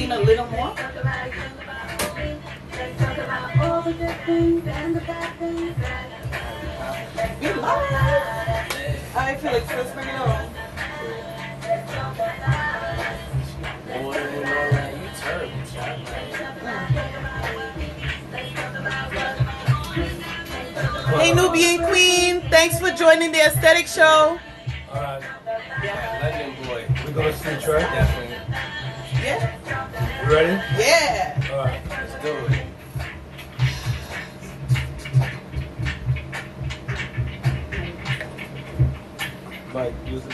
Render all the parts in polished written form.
lean a little more. We love it. I feel like first bring it on. Hey Nubian Queen, thanks for joining the Aesthetic Show. Legend boy. We gonna see Trey? Definitely. Yeah. You ready? Yeah. Alright, let's do it. Mike, use the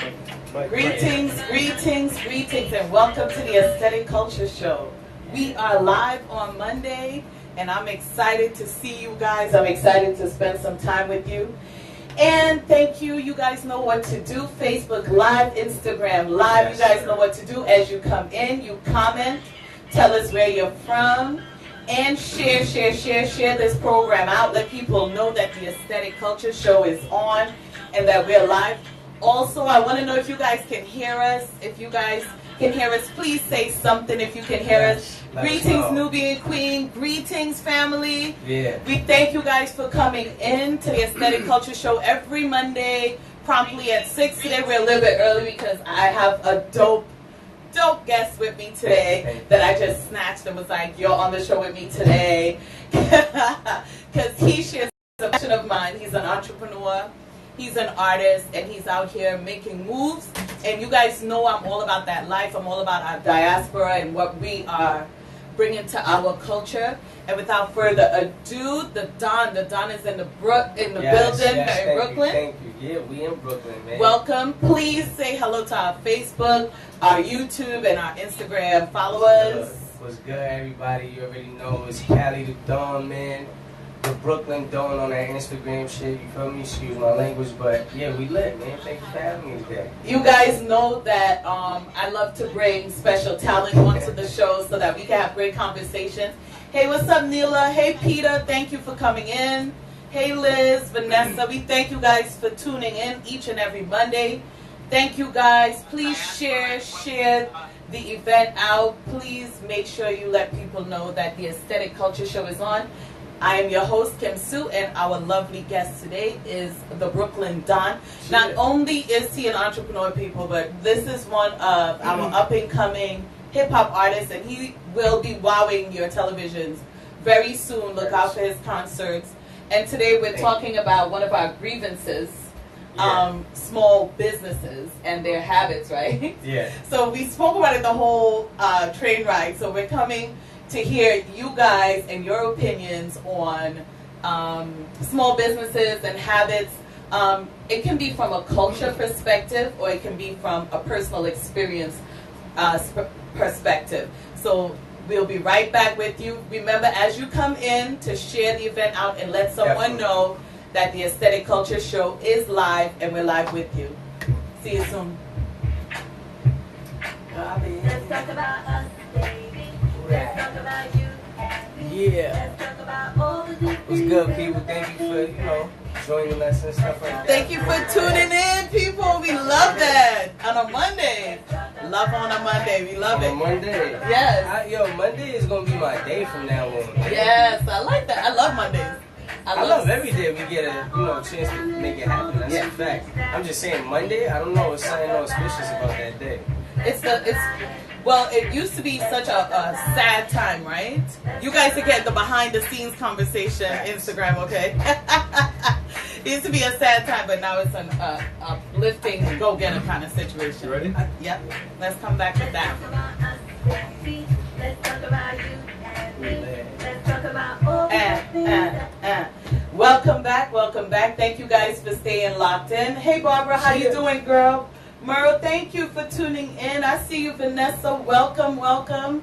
mic. Greetings, and welcome to the Aesthetic Culture Show. We are live on Monday, and I'm excited to see you guys. I'm excited to spend some time with you. And thank you. You guys know what to do. Facebook Live, Instagram Live. Yes, you guys sir. know what to do. As you come in, you comment, tell us where you're from, and share this program out. Let people know that the Aesthetic Culture Show is on and that we're live. Also, I want to know if you guys can hear us. If you guys can hear us, please say something if you can hear us. Greetings, Nubian Queen. Greetings, family. Yeah. We thank you guys for coming in to the Aesthetic Culture Show every Monday, promptly at 6. Today we're a little bit early because I have a dope guest with me today that I just snatched and was like, you're on the show with me today. Because he shares a passion of mine. He's an entrepreneur. He's an artist, and he's out here making moves. And you guys know I'm all about that life. I'm all about our diaspora and what we are bringing to our culture. And without further ado, the Don is in the building in Brooklyn. Thank you. Yeah, we in Brooklyn, man. Welcome. Please say hello to our Facebook, our YouTube, and our Instagram followers. What's good, everybody? You already know it's Cali the Dawn, man. The Brooklyn Dawn on that Instagram shit, you feel me? Excuse my language, but yeah, we lit, man. Thank you for having me today. You guys know that I love to bring special talent onto the show so that we can have great conversations. Hey, what's up, Neela? Hey, Peter. Thank you for coming in. Hey, Liz, Vanessa. We thank you guys for tuning in each and every Monday. Thank you, guys. Please share the event out. Please make sure you let people know that the Aesthetic Culture Show is on. I am your host, Kimsue, and our lovely guest today is the Brooklyn Don. Not only is he an entrepreneur, people, but this is one of our up-and-coming hip-hop artists, and he will be wowing your televisions very soon. Look out for his concerts. And today we're talking about one of our grievances, small businesses and their habits, right? Yeah. So we spoke about it the whole train ride, so we're coming to hear you guys and your opinions on small businesses and habits. It can be from a culture perspective, or it can be from a personal experience perspective. So we'll be right back with you. Remember, as you come in, to share the event out and let someone know that the Aesthetic Culture Show is live, and we're live with you. See you soon. Let's talk about us, baby. Let's talk about you and me. Yeah. Let's talk about all the good What's good, people? Thank you for, joining us and stuff like that. Thank you for tuning in, people. We love that. On a Monday. Love on a Monday. We love it. On Monday. Yes. Monday is going to be my day from now on. Yes, I like that. I love Mondays. I love every day we get a chance to make it happen. That's a fact. I'm just saying Monday, I don't know, it's something auspicious about that day. Well, it used to be such a sad time, right? You guys can get the behind the scenes conversation Instagram, okay? It used to be a sad time, but now it's an uplifting, go-getter kind of situation. You ready? Yep. Let's come back with that. Let's talk about you and me. Let's talk about all the Welcome back. Thank you guys for staying locked in. Hey, Barbara, how you doing, girl? Merle, thank you for tuning in. I see you, Vanessa. Welcome. Welcome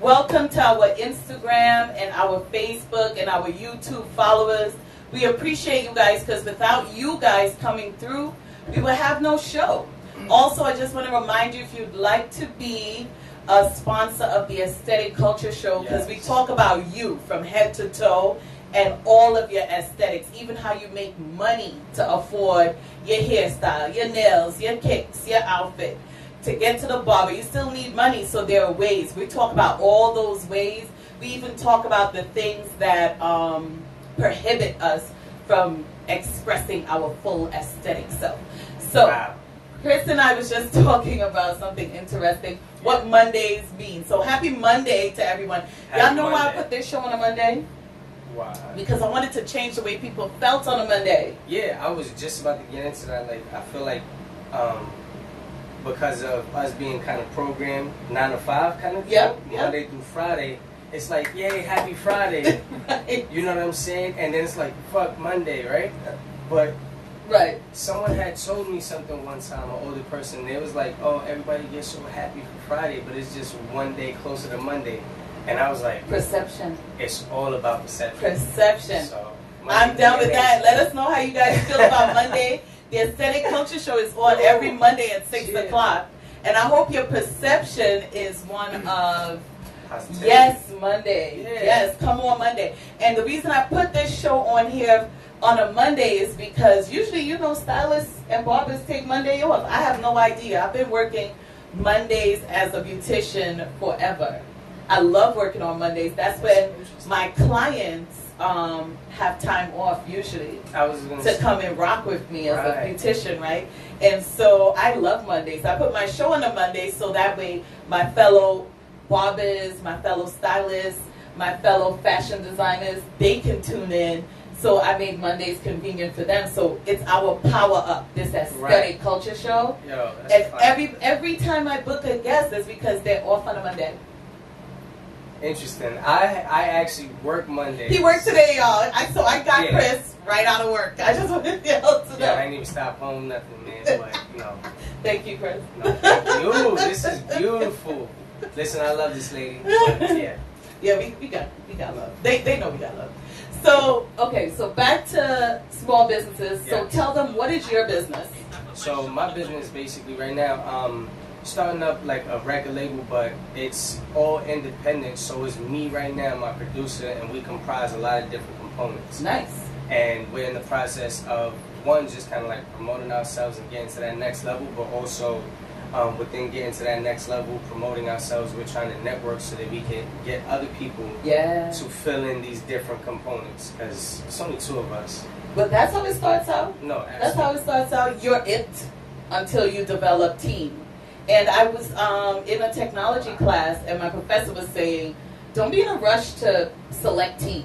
to our Instagram and our Facebook and our YouTube followers. We appreciate you guys, because without you guys coming through, we will have no show. Also, I just want to remind you, if you'd like to be a sponsor of the Aesthetic Culture Show, because we talk about you from head to toe and all of your aesthetics, even how you make money to afford your hairstyle, your nails, your kicks, your outfit. to get to the barber, you still need money, so there are ways. We talk about all those ways. We even talk about the things that prohibit us from expressing our full aesthetic self. So, Wow. Chris and I was just talking about something interesting, what Mondays mean. So happy Monday to everyone. Y'all Happy know why I Monday. put this show on a Monday? Why? Because I wanted to change the way people felt on a Monday. Yeah, I was just about to get into that. Like, I feel like because of us being kind of programmed 9 to 5 kind of thing, Yep, yep. Monday through Friday, it's like, yay, happy Friday. Right. You know what I'm saying? And then it's like, fuck Monday, right? But Right. someone had told me something one time, an older person. They was like, oh, everybody gets so happy for Friday, but it's just one day closer to Monday. And I was like, Perception. it's all about perception. Perception. So, I'm down with that. Let us know how you guys feel about Monday. The Aesthetic Culture Show is on every Monday at 6 Yeah. o'clock. And I hope your perception is one of, Positivity. yes, Monday. Yeah. Yes, come on Monday. And the reason I put this show on here on a Monday is because usually, you know, stylists and barbers take Monday off. I have no idea. I've been working Mondays as a beautician forever. I love working on Mondays. That's when my clients have time off usually I was gonna to say, come and rock with me as Right. a beautician, right? And so I love Mondays. I put my show on a Monday so that way my fellow barbers, my fellow stylists, my fellow fashion designers, they can tune in. So I made Mondays convenient for them. So it's our power up, this aesthetic Right. culture show. yo, that's And fine. every time I book a guest is because they're off on a Monday. Interesting. I actually work Mondays. He worked today, y'all. So I got Yeah. Chris right out of work. I just wanted y'all to know. Yeah, I ain't even stop home, nothing, man. But, Thank you, Chris. no, thank you. This is beautiful. Listen, I love this lady. But, yeah. Yeah, we got love. They know we got love. So okay, so back to small businesses. So Yeah. tell them, what is your business? So my business basically right now, starting up like a record label, but it's all independent. So it's me right now, my producer, and we comprise a lot of different components. Nice. And we're in the process of, one, just kind of like promoting ourselves and getting to that next level, but also within getting to that next level, promoting ourselves, we're trying to network so that we can get other people Yeah. to fill in these different components, because it's only 2 of us. But that's how it starts out. No, That's how it starts out. You're it until you develop team. And I was in a technology class, and my professor was saying, don't be in a rush to select team.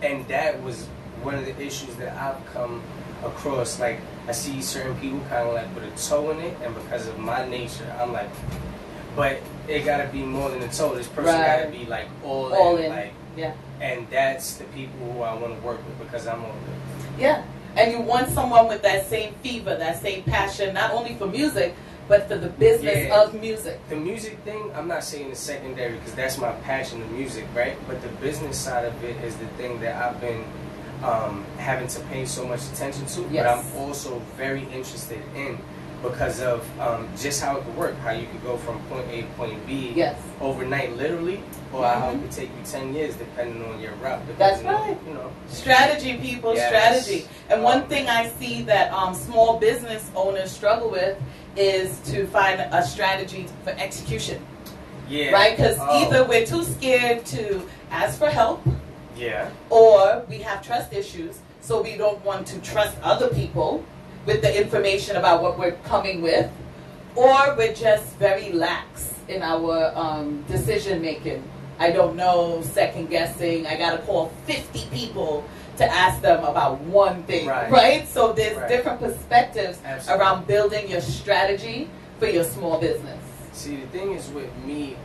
And that was one of the issues that I've come across. Like, I see certain people kind of like with a toe in it, and because of my nature, I'm like, but it gotta be more than a toe. This person Right. gotta be like all In. like, Yeah. and that's the people who I want to work with because I'm all in. Yeah. And you want someone with that same fever, that same passion, not only for music, but for the business Yeah. of music. The music thing, I'm not saying it's secondary because that's my passion, the music, right? But the business side of it is the thing that I've been having to pay so much attention to, Yes. but I'm also very interested in because of just how it could work, how you could go from point A to point B Yes. overnight, literally, or how it Mhm. could take you 10 years depending on your route. That's depending on, right. You know. Strategy, people, Yes. strategy. And one thing I see that small business owners struggle with is to find a strategy for execution, Yeah. right? Because Oh. either we're too scared to ask for help, Yeah. or we have trust issues, so we don't want to trust other people with the information about what we're coming with, or we're just very lax in our decision making. I don't know, second guessing. I gotta call 50 people to ask them about one thing, right? So there's Right. different perspectives Absolutely. around building your strategy for your small business. See, the thing is with me,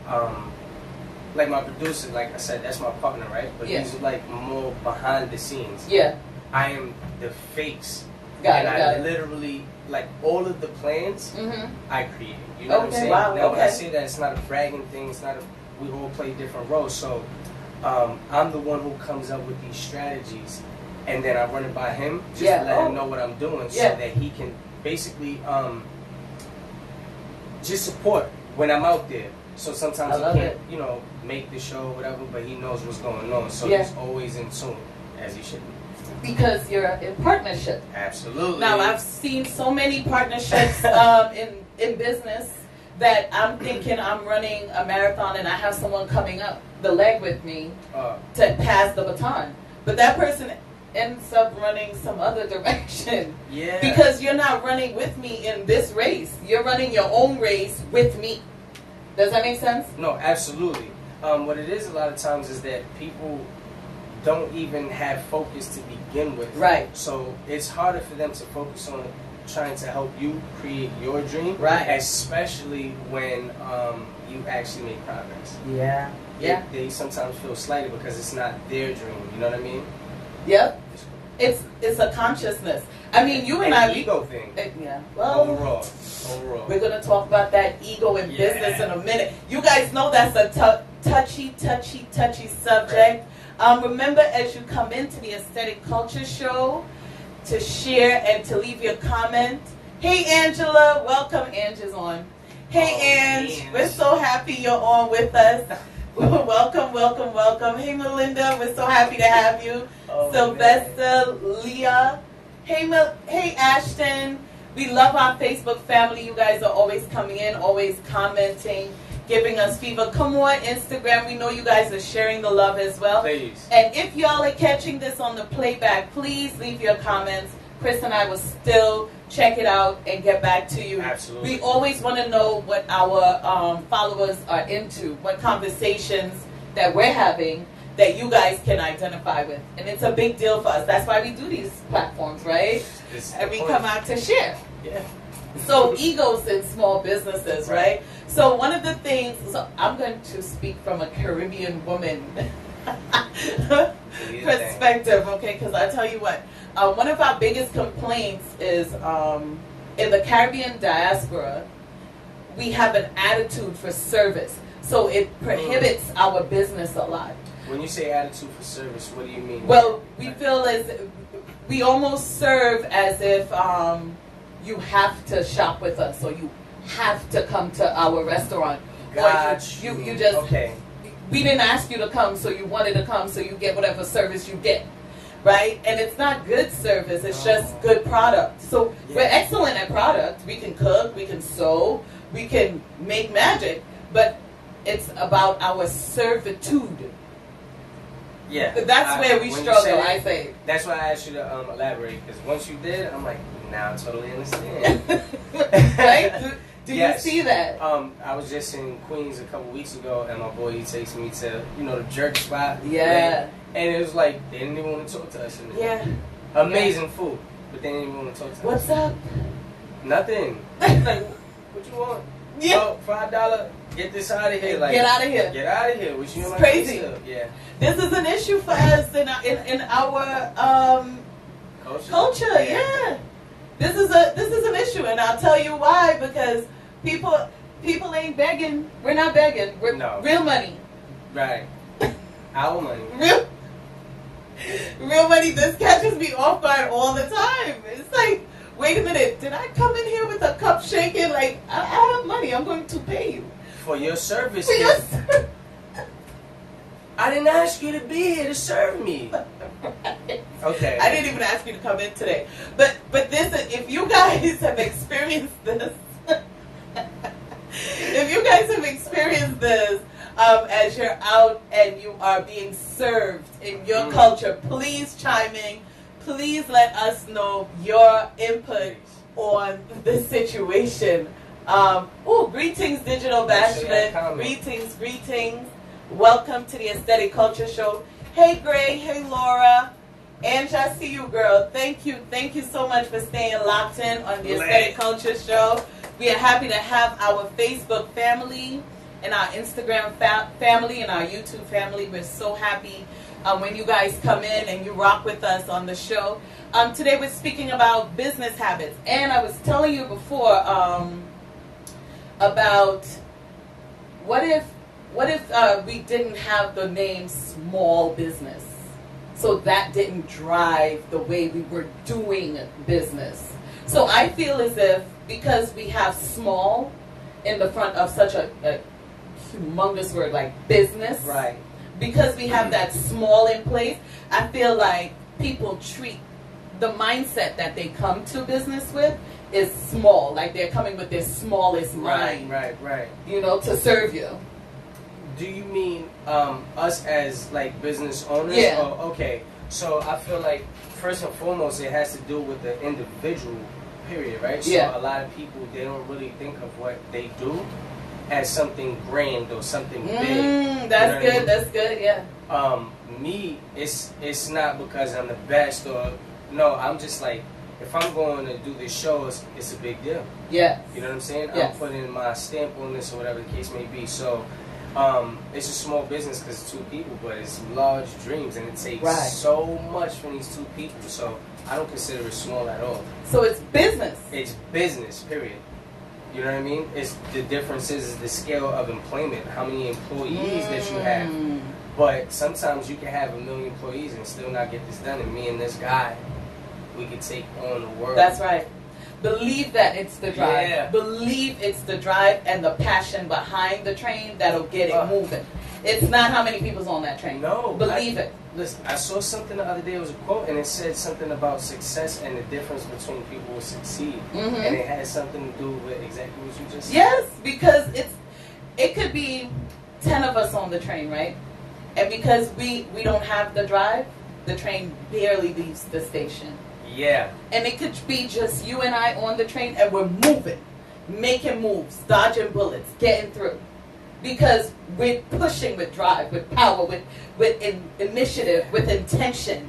like my producer, like I said, that's my partner, right? But Yeah. he's like more behind the scenes. Yeah, I am the fakes. got and it, got I it. literally, like all of the plans, Mm-hmm. I create. You know what I'm Okay, saying? wow, Now, when I okay. say that, it's not a bragging thing. It's not a, we all play different roles. So I'm the one who comes up with these strategies, and then I run it by him just Yeah, to let oh. him know what I'm doing, so Yeah. that he can basically just support when I'm out there. So sometimes I he love can't, it. you know, make the show or whatever, but he knows what's going on. So Yeah. he's always in tune, as he should be. Because you're in partnership. Absolutely. Now I've seen so many partnerships in business that I'm thinking I'm running a marathon and I have someone coming up the leg with me to pass the baton. But that person ends up running some other direction. Yeah. Because you're not running with me in this race. You're running your own race with me. Does that make sense? No, absolutely. What it is a lot of times is that people don't even have focus to begin with. Right. So it's harder for them to focus on trying to help you create your dream. Right. Especially when you actually make progress. Yeah. Yeah. They sometimes feel slighted because it's not their dream. You know what I mean? Yep. It's a consciousnness. I mean, you and I. Ego thing. Yeah. Well. Overall. We're gonna talk about that ego in business in a minute. You guys know that's a touchy subject. Remember, as you come into the Aesthetic Culture Show, to share and to leave your comment. Hey, Angela, welcome. Ange is on. Hey, Ange, we're so happy you're on with us. Welcome. Hey, Melinda, we're so happy to have you. Sylvester, man. Leah. Hey, Ashton. We love our Facebook family. You guys are always coming in, always commenting, giving us fever. Come on, Instagram. We know you guys are sharing the love as well. Please. And if y'all are catching this on the playback, please leave your comments. Chris and I will still check it out and get back to you. Absolutely. We always want to know what our followers are into, what conversations that we're having that you guys can identify with. And it's a big deal for us. That's why we do these platforms, right? And we come out to share. Yeah. So egos in small businesses, right? So one of the things, so I'm going to speak from a Caribbean woman perspective, okay? Because I tell you what, one of our biggest complaints is in the Caribbean diaspora, we have an attitude for service. So it prohibits our business a lot. When you say attitude for service, what do you mean? Well, we feel as we almost serve as if you have to shop with us or you have to come to our restaurant. Got you just okay. We didn't ask you to come, so you wanted to come, so you get whatever service you get, right? And it's not good service; it's just good product. So we're excellent at product. We can cook, we can sew, we can make magic, but it's about our servitude. Yeah, that's where we struggle. I say. That's why I asked you to elaborate, because once you did, I'm like, now I totally understand. Right? Do yes. you see that? I was just in Queens a couple weeks ago, and my boy, he takes me to, the jerk spot. Yeah. And it was like, they didn't even want to talk to us. Yeah. Amazing food, but they didn't even want to talk to us. What's up? Nothing. Like, what you want? Yeah. Oh, $5. Get this out of here. Like, get out of here. Get out of here. What you it's crazy. Yeah. This is an issue for us in our culture. Yeah. This is an issue, and I'll tell you why. Because people ain't begging. We're not begging. We're real money. Right. Our money. Real money. This catches me off guard all the time. It's like, wait a minute. Did I come in here with a cup shaking? Like, I have money. I'm going to pay you for your service. For your service. I didn't ask you to be here to serve me. Okay. I didn't even ask you to come in today. But this, if you guys have experienced this, as you're out and you are being served in your culture, please chime in. Please let us know your input on this situation. Greetings, Digital Bashment. Greetings. Welcome to the Aesthetic Culture Show. Hey, Gray. Hey, Laura. Ange, I see you, girl. Thank you so much for staying locked in on the Aesthetic Culture Show. We are happy to have our Facebook family and our Instagram family and our YouTube family. We're so happy when you guys come in and you rock with us on the show. Today we're speaking about business habits. And I was telling you before about what if we didn't have the name small business? So that didn't drive the way we were doing business. So I feel as if because we have small in the front of such a humongous word like business, right? Because we have that small in place, I feel like people treat the mindset that they come to business with is small. Like they're coming with their smallest mind. Right. You know, to serve you. Do you mean us as like business owners? Yeah. Oh, okay. So I feel like first and foremost, it has to do with the individual. Period. Right. Yeah. So a lot of people, they don't really think of what they do as something grand or something big. That's good. I mean? That's good. Yeah. Me, it's not because I'm the best or no. I'm just like, if I'm going to do this show, it's a big deal. Yeah. You know what I'm saying? Yes. I'm putting my stamp on this or whatever the case may be. So it's a small business because it's 2 people, but it's large dreams, and it takes so much from these 2 people. So I don't consider it small at all. So it's business. It's business, period. You know what I mean? It's the difference is the scale of employment, how many employees that you have. But sometimes you can have 1 million employees and still not get this done. And me and this guy, we could take on the world. That's right. Believe that it's the drive. Yeah. Believe it's the drive and the passion behind the train that'll get it moving. It's not how many people's on that train. No. Believe it. Listen, I saw something the other day. It was a quote, and it said something about success and the difference between people who succeed. And it had something to do with exactly what you just said. Yes, because it could be 10 of us on the train, right? And because we don't have the drive, the train barely leaves the station. Yeah. And it could be just you and I on the train, and we're moving, making moves, dodging bullets, getting through. Because we're pushing with drive, with power, with initiative, with intention.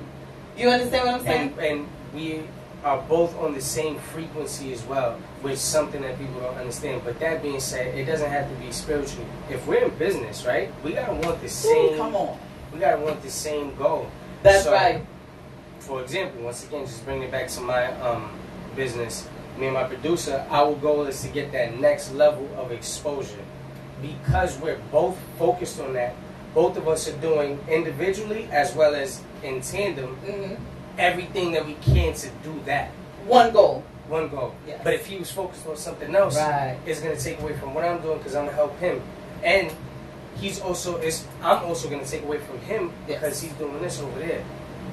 You understand what I'm saying? And we are both on the same frequency as well, which is something that people don't understand. But that being said, it doesn't have to be spiritual. If we're in business, right, we gotta want the same. Ooh, come on. We gotta want the same goal. That's right. For example, once again, just bringing it back to my business, me and my producer, our goal is to get that next level of exposure. Because we're both focused on that, both of us are doing individually as well as in tandem everything that we can to do that. One goal. Yes. But if he was focused on something else, it's going to take away from what I'm doing because I'm going to help him. And I'm also going to take away from him because he's doing this over there.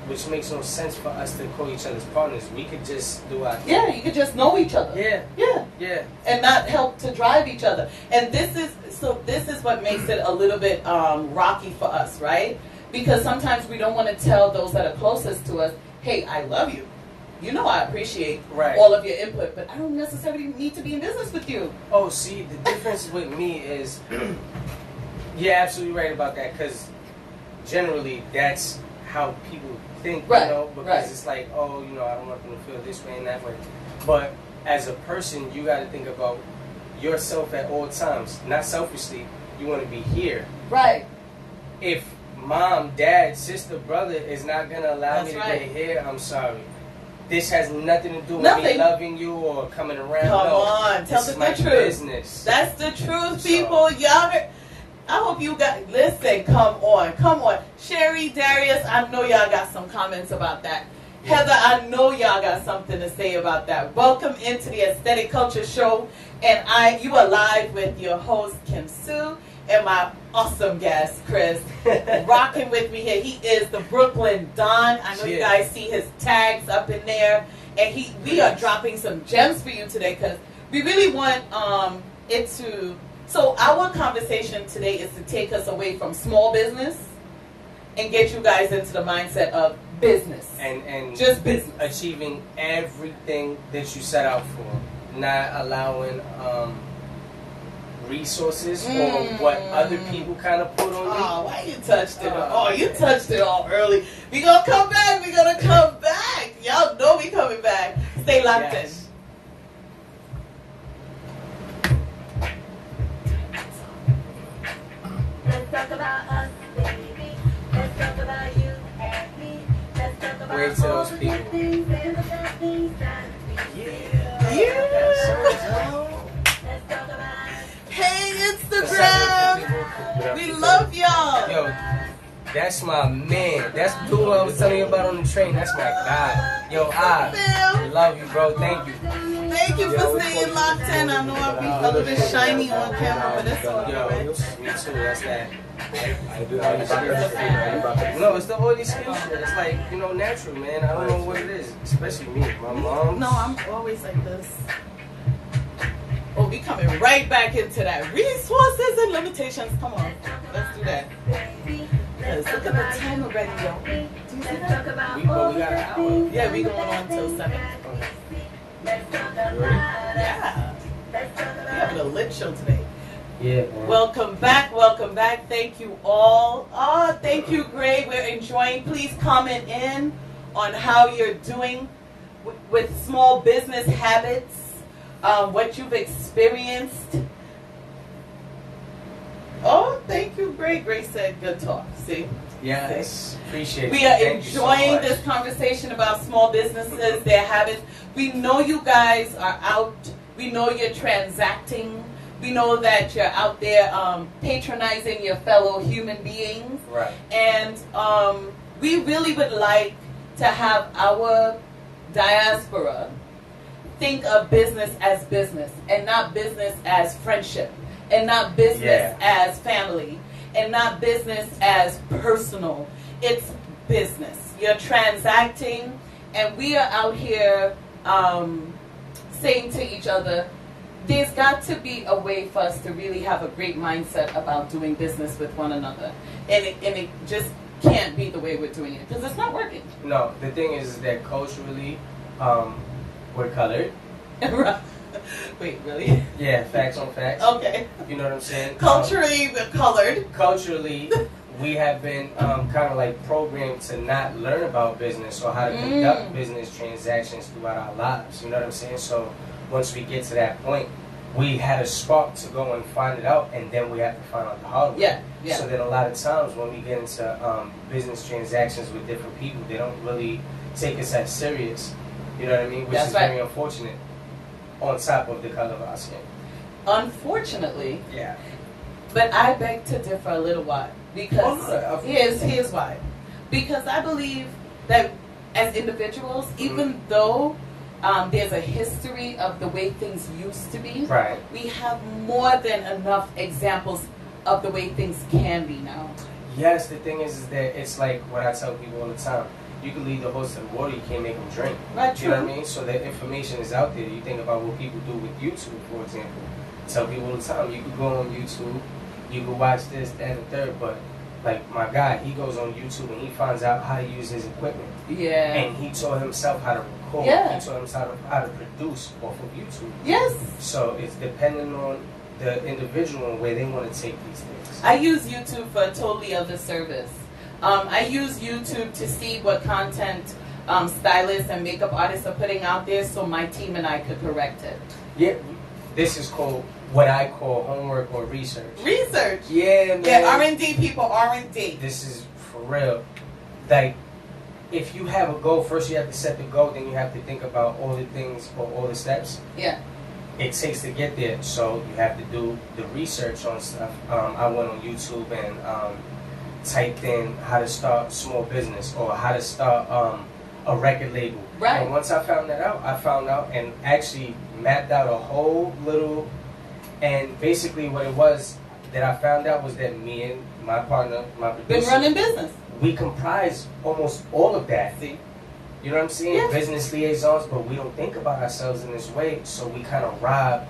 Which makes no sense for us to call each other's partners. We could just do our thing. Yeah, you could just know each other. Yeah. And not help to drive each other. And this is what makes it a little bit rocky for us, right? Because sometimes we don't want to tell those that are closest to us, hey, I love you. You know I appreciate all of your input, but I don't necessarily need to be in business with you. Oh, see, the difference with me is, you're absolutely right about that, because generally that's how people think, you know, because it's like, oh, you know, I don't want them to feel this way and that way. But as a person, you got to think about yourself at all times. Not selfishly, you want to be here. Right. If mom, dad, sister, brother is not going to allow me to get here, I'm sorry. This has nothing to do with me loving you or coming around. Come on, tell them the truth. Business. That's the truth, people. Y'all. I hope you got, listen, come on. Sherry, Darius, I know y'all got some comments about that. Heather, I know y'all got something to say about that. Welcome into the Aesthetic Culture Show. And you are live with your host, Kimsue, and my awesome guest, Chris, rocking with me here. He is the Brooklyn Don. I know you guys see his tags up in there. And we are dropping some gems for you today because we really want it to... So our conversation today is to take us away from small business and get you guys into the mindset of business. And just business. Achieving everything that you set out for. Not allowing resources or what other people kind of put on you. Oh, why you touched it all? Oh, you touched it all early. We gonna come back. We gonna come back. Y'all know we coming back. Stay locked in. Let's talk about us, baby. Let's talk about you and me. Let's talk about all the good things and the bad things that we Let's talk about Hey, Instagram. We love y'all. Yo, that's my man. That's the dude I was telling you about on the train. That's my guy. Yo, I love you, bro. Thank you. Thank you for staying locked in. I know I'll be a little bit shiny on camera, but it's all right. Yo, me too. That's that. I do all these skills. No, it's the all these skills shit. It's like, you know, natural, man. I don't know what it is. Especially me. My mom. No, I'm always like this. Oh, we coming right back into that. Resources and limitations. Come on. Let's do that. Let's look at the time already, yo. Do you see that? We got an hour. Yeah, we going on till 7. Yeah. We having a lit show today. Yeah, man. Welcome back, welcome back. Thank you all. Oh, thank you, Gray. We're enjoying. Please comment in on how you're doing with small business habits, what you've experienced. Oh, thank you, Gray. Gray said good talk. See? Yes, appreciate it. We are Thank you so enjoying much. this conversation about small businesses, their habits. We know you guys are out. We know you're transacting. We know that you're out there patronizing your fellow human beings. Right. And we really would like to have our diaspora think of business and not business as friendship and not business as family and not business as personal. It's business. You're transacting, and we are out here saying to each other, there's got to be a way for us to really have a great mindset about doing business with one another. And it just can't be the way we're doing it, because it's not working. No, the thing is that culturally, we're colored. Wait, really? Yeah, facts on facts. Okay. You know what I'm saying? Culturally, we're colored. Culturally, we have been kind of like programmed to not learn about business or how to conduct business transactions throughout our lives. You know what I'm saying? So once we get to that point, we had a spark to go and find it out, and then we have to find out the hard way. Yeah. So then a lot of times when we get into business transactions with different people, they don't really take us as serious. You know what I mean? Which is very unfortunate, on top of the color of our skin. Unfortunately. Yeah. But I beg to differ a little while, because here's why. Because I believe that as individuals, even though there's a history of the way things used to be, right, we have more than enough examples of the way things can be now. Yes, the thing is that it's like what I tell people all the time. You can lead the horse to the water, you can't make them drink. Right, you know what I mean? So that information is out there. You think about what people do with YouTube, for example. I tell people all the time, you could go on YouTube, you could watch this, that, and the third, but like my guy, he goes on YouTube and he finds out how to use his equipment. Yeah. And he taught himself how to record. Yeah. He taught himself how to produce off of YouTube. Yes. So it's dependent on the individual and where they want to take these things. I use YouTube for a totally other service. I use YouTube to see what content stylists and makeup artists are putting out there, so my team and I could correct it. Yeah, this is called what I call homework or research. Research. Yeah, man. Yeah, R&D people, R&D. This is for real. Like, if you have a goal, first you have to set the goal, then you have to think about all the things or all the steps. Yeah. It takes to get there, so you have to do the research on stuff. I went on YouTube and typed in how to start small business or how to start a record label. Right. And once I found that out, I found out and actually mapped out a whole little, and basically what it was that I found out was that me and my partner, my producer, been running business. We comprise almost all of that. See? You know what I'm saying? Yeah. Business liaisons, but we don't think about ourselves in this way, so we kind of rob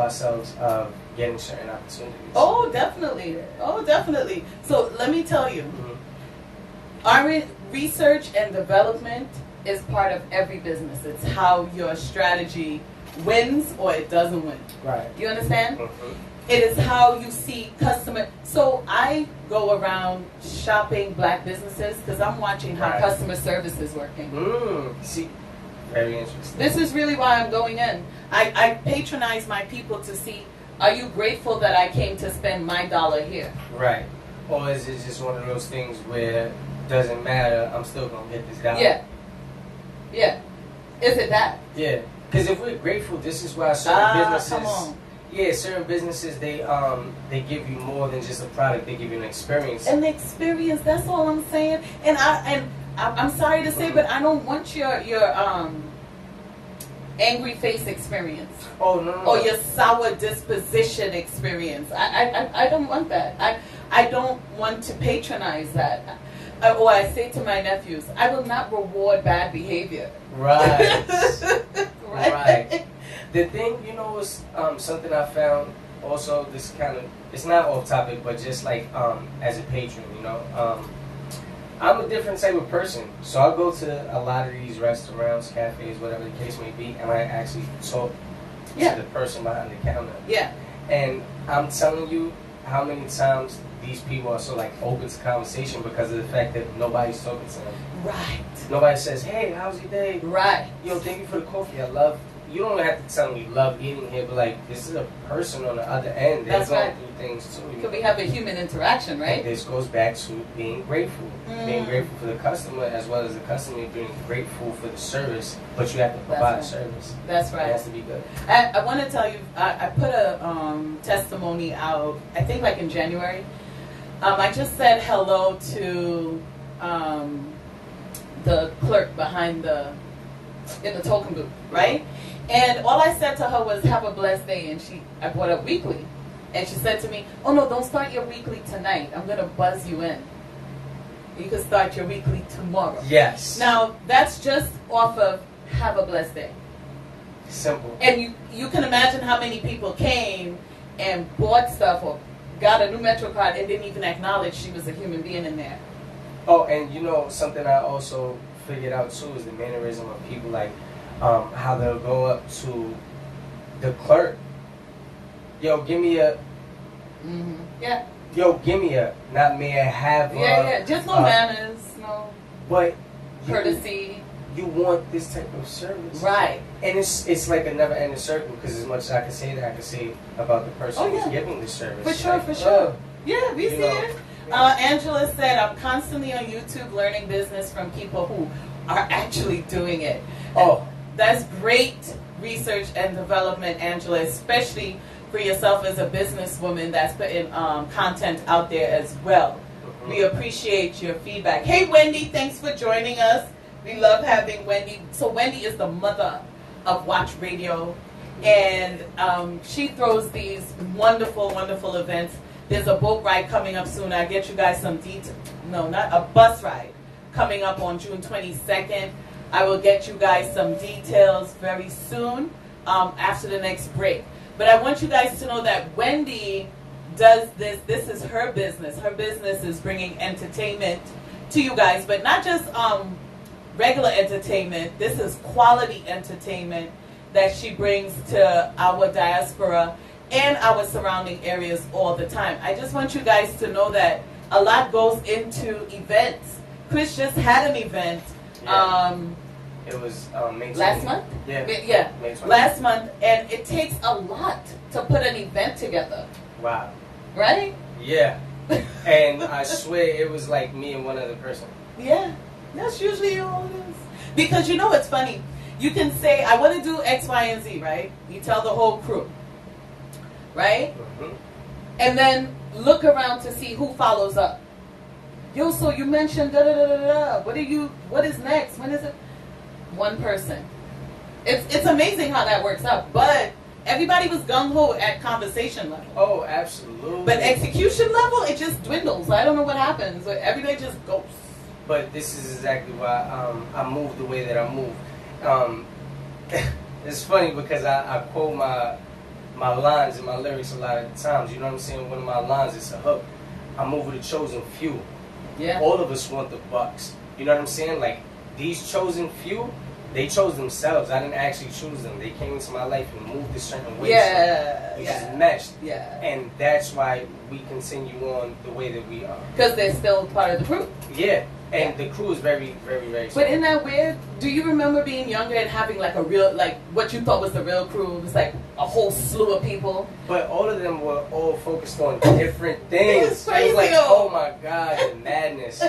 ourselves of getting certain opportunities. Oh, definitely. Oh, definitely. So let me tell you, our research and development is part of every business. It's how your strategy wins or it doesn't win. Right. You understand? It is how you see customer. So I go around shopping black businesses because I'm watching how customer service is working. See, very interesting. This is really why I'm going in. I patronize my people to see, are you grateful that I came to spend my dollar here? Right. Or is it just one of those things where doesn't matter, I'm still going to get this dollar? Yeah. Yeah. Is it that? Yeah. Because if we're grateful, this is why certain businesses... Come on. Yeah, certain businesses, they give you more than just a product. They give you an experience. An experience, that's all I'm saying. And I'm sorry to say, but I don't want your angry face experience. Oh no. Or your sour disposition experience. I don't want that. I don't want to patronize that. Or I say to my nephews, I will not reward bad behavior. Right. Right. The thing, is something I found also, this kind of, it's not off topic, but just like as a patron, I'm a different type of person. So I go to a lot of these restaurants, cafes, whatever the case may be, and I actually talk to the person behind the counter. Yeah. And I'm telling you how many times these people are so like open to conversation because of the fact that nobody's talking to them. Right. Nobody says, hey, how's your day? Right. Yo, thank you for the coffee. You don't have to tell me you love eating here, but like, this is a person on the other end. They're That's going right. through things too. Could we have a human interaction, right? And this goes back to being grateful. Being grateful for the customer as well as the customer being grateful for the service, but you have to provide service. That's right. It has to be good. I want to tell you, I put a testimony out, I think like in January. I just said hello to the clerk behind in the token booth, right? And all I said to her was, have a blessed day. And I bought a weekly. And she said to me, oh no, don't start your weekly tonight. I'm going to buzz you in. You can start your weekly tomorrow. Yes. Now, that's just off of have a blessed day. Simple. And you can imagine how many people came and bought stuff or got a new Metro card and didn't even acknowledge she was a human being in there. Oh, and something I also figured out too is the mannerism of people, like how they'll go up to the clerk. Yo, give me a. Mm-hmm. Yeah. Yo, give me a. Not may I have. Yeah. Just no manners, no. But courtesy. You want this type of service, right? And it's like a never-ending circle because as much as I can say that, I can say about the person who's giving this service. For sure, like, for sure. Yeah, we see it. Angela said, I'm constantly on YouTube learning business from people who are actually doing it. Oh, that's great research and development, Angela, especially for yourself as a businesswoman that's putting content out there as well. Mm-hmm. We appreciate your feedback. Hey, Wendy, thanks for joining us. We love having Wendy. So Wendy is the mother of Watch Radio, and she throws these wonderful, wonderful events. There's a boat ride coming up soon. I'll get you guys some details. No, not a bus ride coming up on June 22nd. I will get you guys some details very soon after the next break. But I want you guys to know that Wendy does this. This is her business. Her business is bringing entertainment to you guys, but not just regular entertainment. This is quality entertainment that she brings to our diaspora and our surrounding areas all the time. I just want you guys to know that a lot goes into events. Chris just had an event. Yeah. It was May 20th. Last month? Yeah. May 20th. Last month, and it takes a lot to put an event together. Wow. Right? Yeah. And I swear it was like me and one other person. Yeah. That's usually all it is. Because it's funny. You can say, I want to do X, Y, and Z, right? You tell the whole crew. Right? Mm-hmm. And then look around to see who follows up. Yo, so you mentioned da-da-da-da-da. What is next? When is it? One person. It's amazing how that works out. But everybody was gung-ho at conversation level. Oh, absolutely. But execution level, it just dwindles. I don't know what happens. Everybody just goes. But this is exactly why I move the way that I move. It's funny because I quote my lines and my lyrics a lot of the times. You know what I'm saying? One of my lines is a hook. I move with a chosen few. Yeah. All of us want the bucks. You know what I'm saying? Like, these chosen few, they chose themselves. I didn't actually choose them. They came into my life and moved a certain way. Yeah. So we just meshed. Yeah. And that's why we continue on the way that we are. Because they're still part of the crew. Yeah. And the crew is very, very, very small. But isn't that weird? Do you remember being younger and having like a real, like what you thought was the real crew? It was like a whole slew of people. But all of them were all focused on different things. It's crazy. It was like, oh my God, the madness.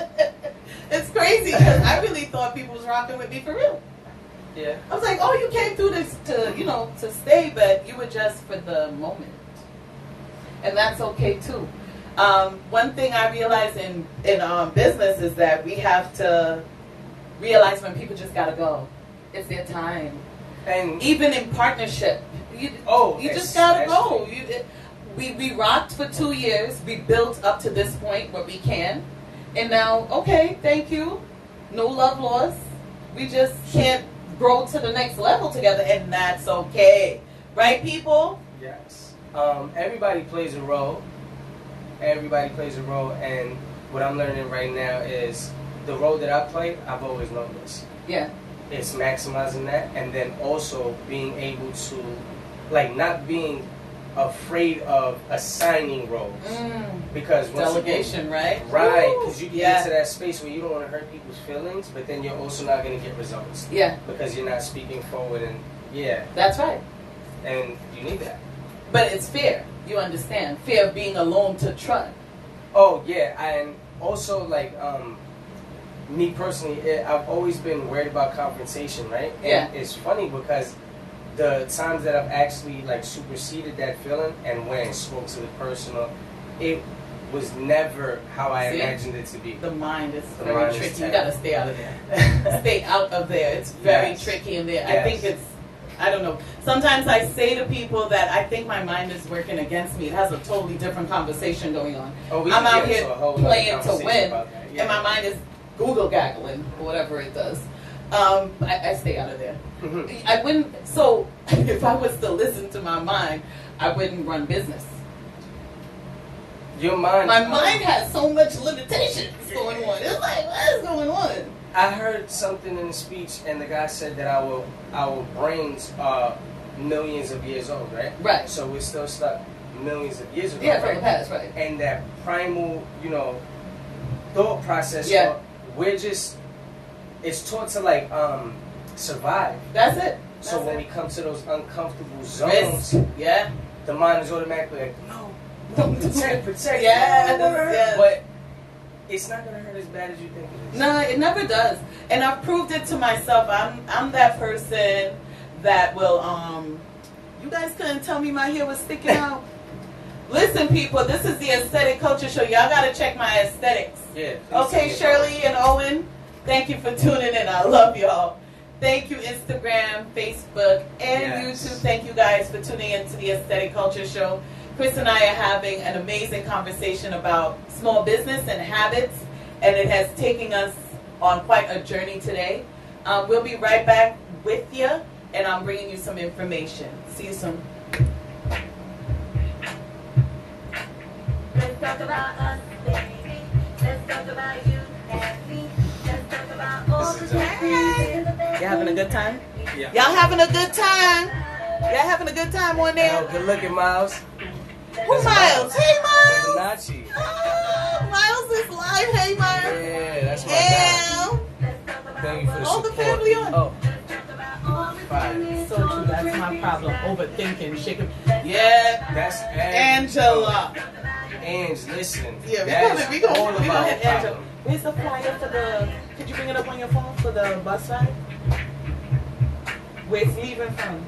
It's crazy because I really thought people was rocking with me for real. Yeah. I was like, oh, you came through this to stay, but you were just for the moment. And that's okay too. One thing I realize in business is that we have to realize when people just gotta go. It's their time. And even in partnership, you just gotta go. We rocked for 2 years. We built up to this point where we can, and now, okay, thank you. No love lost. We just can't grow to the next level together, and that's okay, right, people? Yes. Everybody plays a role. Everybody plays a role, and what I'm learning right now is the role that I play. I've always known this. Yeah. It's maximizing that, and then also being able to, like, not being afraid of assigning roles, because delegation, right? Right, because you can get to that space where you don't want to hurt people's feelings, but then you're also not going to get results. Yeah. Because you're not speaking forward, and that's right. And you need that. But it's fear. You understand? Fear of being alone to try. Oh yeah, and also like me personally, I've always been worried about confrontation, right? And it's funny because the times that I've actually like superseded that feeling and went and spoke to the person, it was never how I imagined it to be. The mind is very tricky. You gotta stay out of there. Stay out of there. It's very tricky in there. I think I don't know. Sometimes I say to people that I think my mind is working against me. It has a totally different conversation going on. I'm out here playing to win, and my mind is Google gaggling or whatever it does. I stay out of there. I wouldn't. So if I was to listen to my mind, I wouldn't run business. Your mind. My mind has so much limitations going on. It's like, what is going on? I heard something in the speech, and the guy said that our brains are millions of years old, right? Right. So we're still stuck millions of years ago. Yeah, from the past, right? And that primal, thought process. We're just. It's taught to like survive. That's it. So when we come to those uncomfortable zones, the mind is automatically like, no, protect. Yes. But it's not gonna hurt as bad as you think it is. No, it never does. And I've proved it to myself. I'm that person that will you guys couldn't tell me my hair was sticking out. Listen, people, this is the Aesthetic Culture Show. Y'all gotta check my aesthetics. Yeah. Okay, Shirley and Owen, thank you for tuning in. I love y'all. Thank you, Instagram, Facebook, and YouTube. Thank you guys for tuning in to the Aesthetic Culture Show. Chris and I are having an amazing conversation about small business and habits, and it has taken us on quite a journey today. We'll be right back with you, and I'm bringing you some information. See you soon. Let's talk about us, baby. Let's talk about you and me. Let's talk about all the things. Y'all having a good time? Yeah. Y'all having a good time? Y'all having a good time on there? Good looking, Miles. Who Miles? Hey, Miles. Nachi. Oh, Miles is live. Hey, Miles. Yeah, that's my guy. Thank you for the all support. the family on. Oh. So true. That's my problem. Overthinking, shaking. Yeah. That's Angela. Ange, listen. Yeah, we gonna hit Angela. Where's the flyer for the? Could you bring it up on your phone for the bus ride? Where it's leaving from?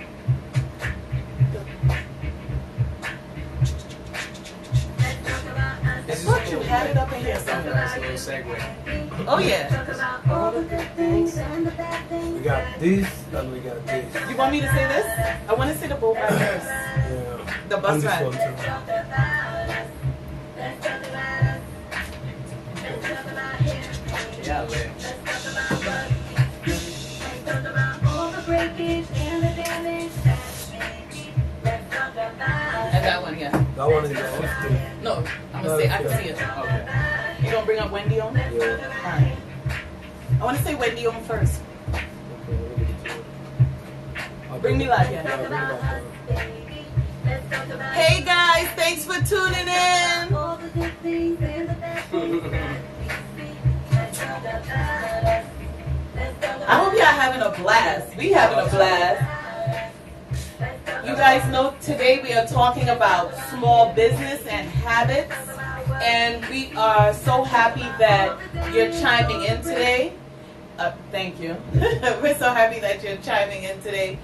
I thought you had it up in here somewhere. Nice little segue. Oh yeah. We got this and we got this. You want me to say this? I want to say the boat ride first. Yeah. The bus And this ride. one too. Yeah, lit. And that one, yeah. That one is 50. No, I'm gonna say I can see it. Okay. You gonna bring up Wendy on? Yeah. Alright. I want to say Wendy on first. Okay, let me get to it. Bring me live, Yeah, yeah. bring it back. Hey guys, thanks for tuning in. I hope y'all having a blast. We having a blast. You guys know today we are talking about small business and habits, and we are so happy that you're chiming in today. Thank you. We're so happy that you're chiming in today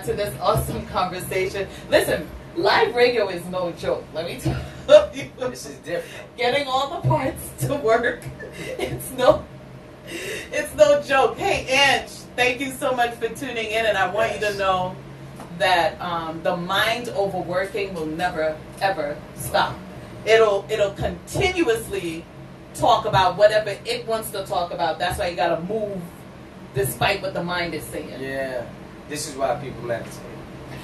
to this awesome conversation. Listen, live radio is no joke. Let me tell you. This is different. Getting all the parts to work, it's no joke. Hey, Ange, Thank you so much for tuning in, and I want you to know that the mind overworking will never ever stop. It'll continuously talk about whatever it wants to talk about. That's why you gotta move despite what the mind is saying. Yeah. This is why people meditate.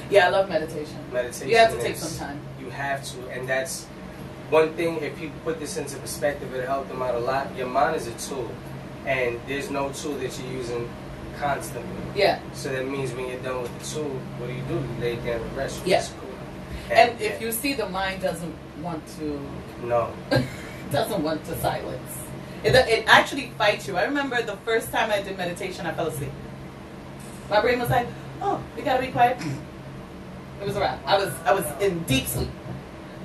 Yeah, I love meditation. Meditation. You have to take some time. You have to, and that's one thing. If people put this into perspective, it'll help them out a lot. Your mind is a tool, and there's no tool that you're using constantly. Yeah. So that means when you're done with the tool, what do? You lay down and rest. Yeah. Cool. And if you see the mind doesn't want to, no, doesn't want to silence. It actually fights you. I remember the first time I did meditation, I fell asleep. My brain was like, "Oh, we gotta be quiet." It was a wrap. I was in deep sleep.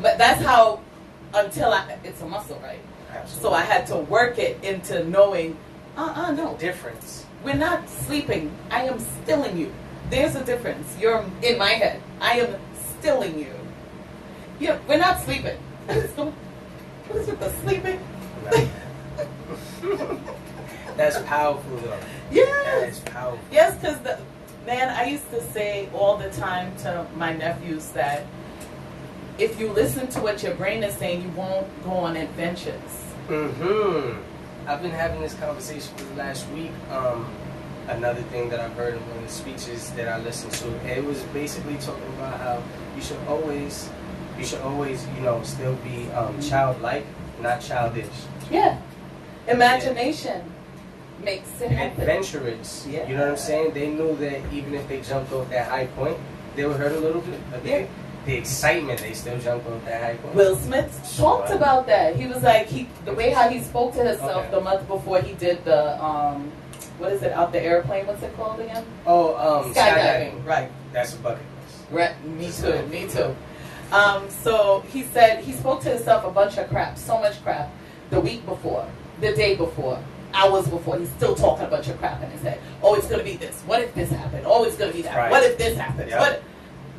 But that's how, it's a muscle, right? absolutely. So I had to work it into knowing, no. Difference. We're not sleeping. I am stilling you. There's a difference. You're in my head. I am stilling you. Yeah, we're not sleeping. What is with the sleeping? That's powerful, though. Yes. That is powerful. Yes, because man, I used to say all the time to my nephews that if you listen to what your brain is saying, you won't go on adventures. I've been having this conversation for the last week. Another thing that I've heard in one of the speeches that I listened to, it was basically talking about how you should always, still be childlike, not childish. Yeah. Imagination makes it happen. Adventurous. Yeah. You know what I'm saying? They knew that even if they jumped off that high point, they would hurt a little bit. But the excitement, they still jumped off that high point. Will Smith talked about that. He was like, the way how he spoke to himself the month before he did the, what is it, out the airplane? What's it called again? Oh, skydiving. Right. That's a bucket list. Right. Me too. So he said he spoke to himself a bunch of crap, so much crap, the week before, the day before, hours before. He's still talking a bunch of crap in his head. Oh, it's going to be this. What if this happened? Oh, it's going to be that. Right. What if this happens? Yep. What?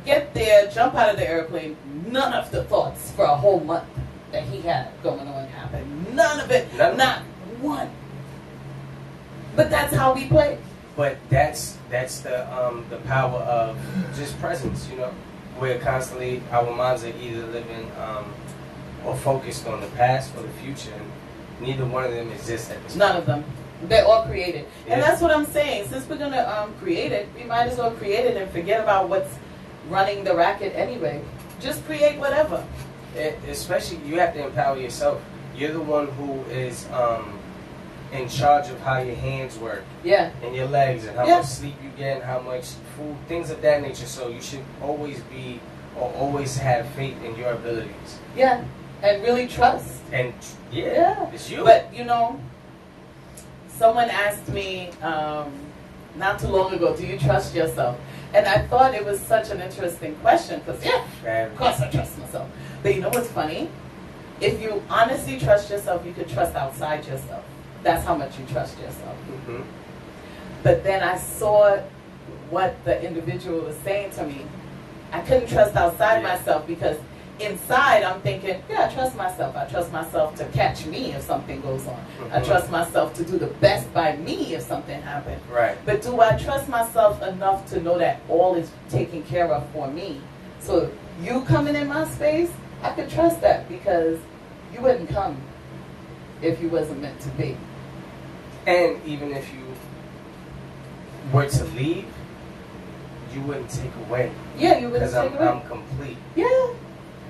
Get there, jump out of the airplane. None of the thoughts for a whole month that he had going on happened. None of it. Not one. But that's how we play. But that's the power of just presence, you know. We're constantly, our minds are either living or focused on the past or the future, and neither one of them exists at this point. None of them. They're all created. Yeah. And that's what I'm saying. Since we're going to create it, we might as well create it and forget about what's running the racket anyway. Just create whatever. Especially, you have to empower yourself. You're the one who is in charge of how your hands work. Yeah. And your legs, and how Yeah. much sleep you get, and how much food, things of that nature. So you should always be, or always have faith in your abilities. Yeah. And really trust. And Yeah. it's you. But, someone asked me not too long ago, do you trust yourself? And I thought it was such an interesting question because, of course I trust myself. But you know what's funny? If you honestly trust yourself, you could trust outside yourself. That's how much you trust yourself. Mm-hmm. But then I saw what the individual was saying to me. I couldn't trust outside myself because inside I'm thinking, I trust myself. I trust myself to catch me if something goes on. Mm-hmm. I trust myself to do the best by me if something happens. Right. But do I trust myself enough to know that all is taken care of for me? So you coming in my space, I could trust that because you wouldn't come if you wasn't meant to be. And even if you were to leave, you wouldn't take away. Yeah, you wouldn't Because take away. I'm complete. Yeah.